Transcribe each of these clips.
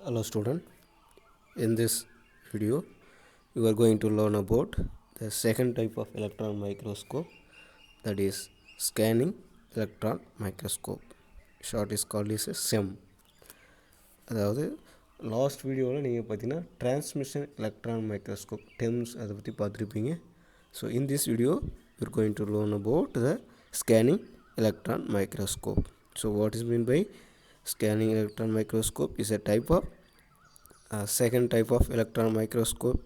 Hello student, in this video you are going to learn about the second type of electron microscope, that is scanning electron microscope. Short is called as a SEM. அதாவது last வீடியோவில் நீங்கள் பார்த்தீங்கன்னா transmission electron microscope terms அதை பற்றி பார்த்துருப்பீங்க. So in this video your going to learn about the scanning electron microscope. So what is meant by scanning electron microscope is a type of second type of electron microscope.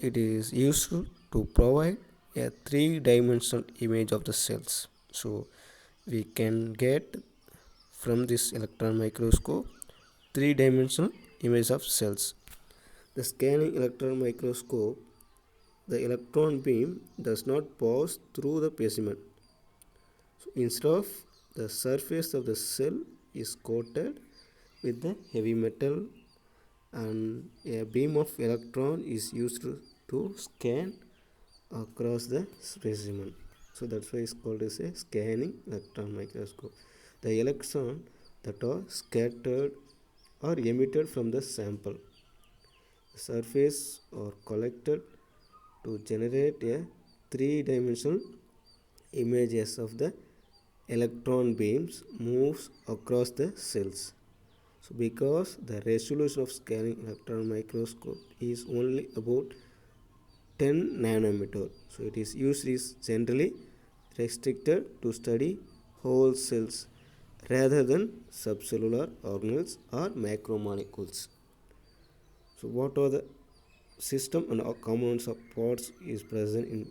It is used to provide a three-dimensional image of the cells. So we can get from this electron microscope three-dimensional image of cells. The scanning electron microscope, the electron beam does not pass through the specimen. So instead of, the surface of the cell is coated with the heavy metal, and a beam of electron is used to scan across the specimen. So that's why it's called as a scanning electron microscope. The electron that are scattered or emitted from the sample, the surface are collected to generate a three-dimensional images of the electron beams moves across the cells. So because the resolution of scanning electron microscope is only about 10 nanometer, so it is used is generally restricted to study whole cells rather than subcellular organelles or macromolecules. So what are the system and components of parts is present in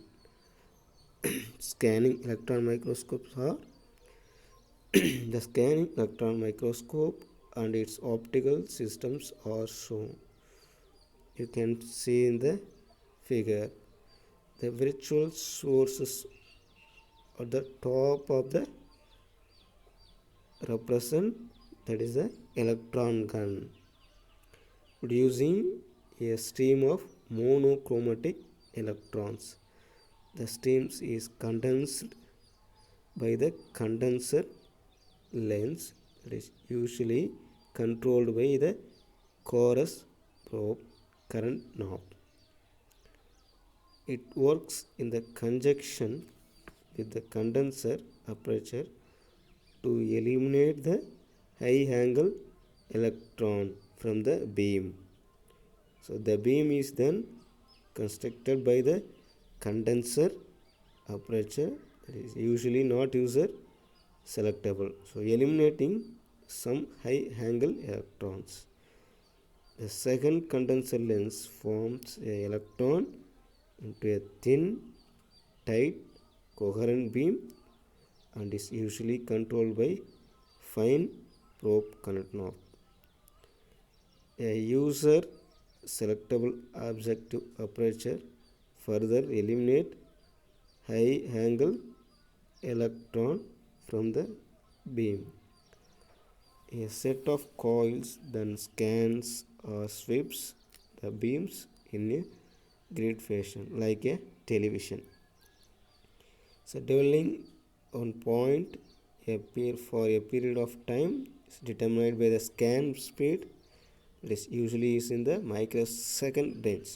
scanning electron microscopes are the scanning electron microscope and its optical systems are shown. You can see in the figure the virtual sources at the top of the represent, that is the electron gun, producing a stream of monochromatic electrons. The streams is condensed by the condenser lens that is usually controlled by the Chorus probe current knob. It works in the conjunction with the condenser aperture to eliminate the high angle electron from the beam. So the beam is then constructed by the condenser aperture that is usually not user selectable, so eliminating some high angle electrons. The second condenser lens forms a electron into a thin, tight, coherent beam and is usually controlled by fine probe current knob. A user selectable objective aperture further eliminate high angle electron from the beam. A set of coils then scans or sweeps the beams in a grid fashion like a television. So dwelling on point for a period of time is determined by the scan speed. It is usually is in the microsecond range.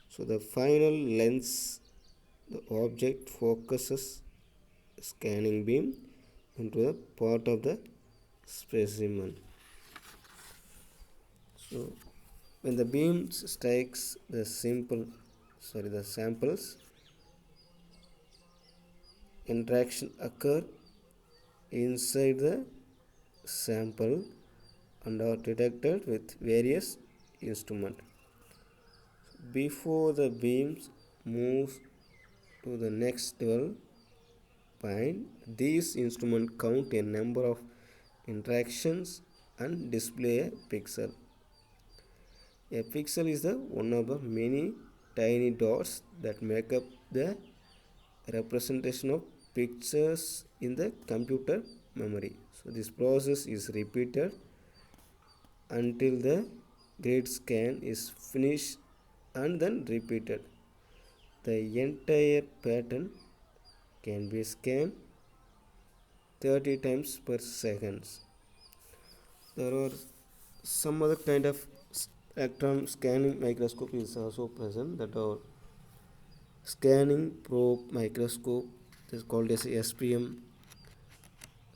So the final lens, the object focuses scanning beam into the part of the specimen. So when the beam strikes the samples, interaction occur inside the sample and are detected with various instruments. Before the beams moves to the next level point, these instruments count a number of interactions and display a pixel. A pixel is the one of the many tiny dots that make up the representation of pictures in the computer memory. So this process is repeated until the grid scan is finished and then repeated. The entire pattern can be scanned 30 times per second. There are Some other kind of electron scanning microscope is also present, that are scanning probe microscope, this is called as SPM,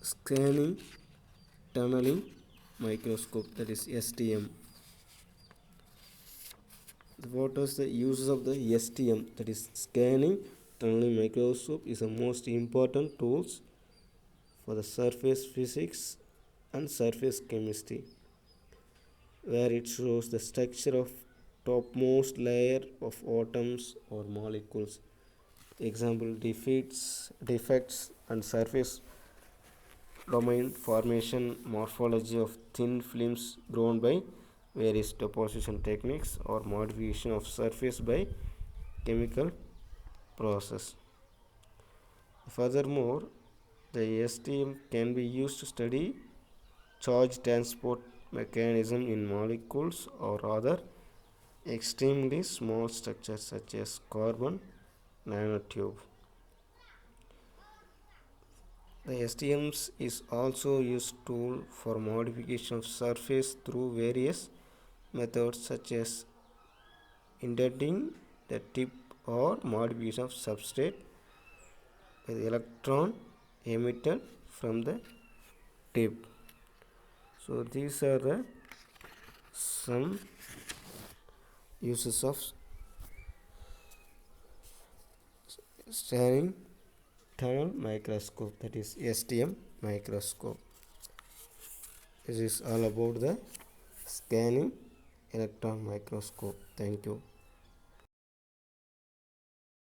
scanning tunneling microscope, that is STM. What is the uses of the STM, that is scanning tunneling microscope, is the most important tools for the surface physics and surface chemistry, where it shows the structure of topmost layer of atoms or molecules. Example, defects and surface domain formation, morphology of thin films grown by various deposition techniques, or modification of surface by chemical process. Furthermore, the STM can be used to study charge transport mechanism in molecules or other extremely small structures such as carbon nanotube. The STMs is also used tool for modification of surface through various methods such as indenting the tip or modification of substrate with electron emitted from the tip. So these are the some uses of scanning tunnel microscope, that is STM microscope. This is all about the scanning electron microscope. Thank you.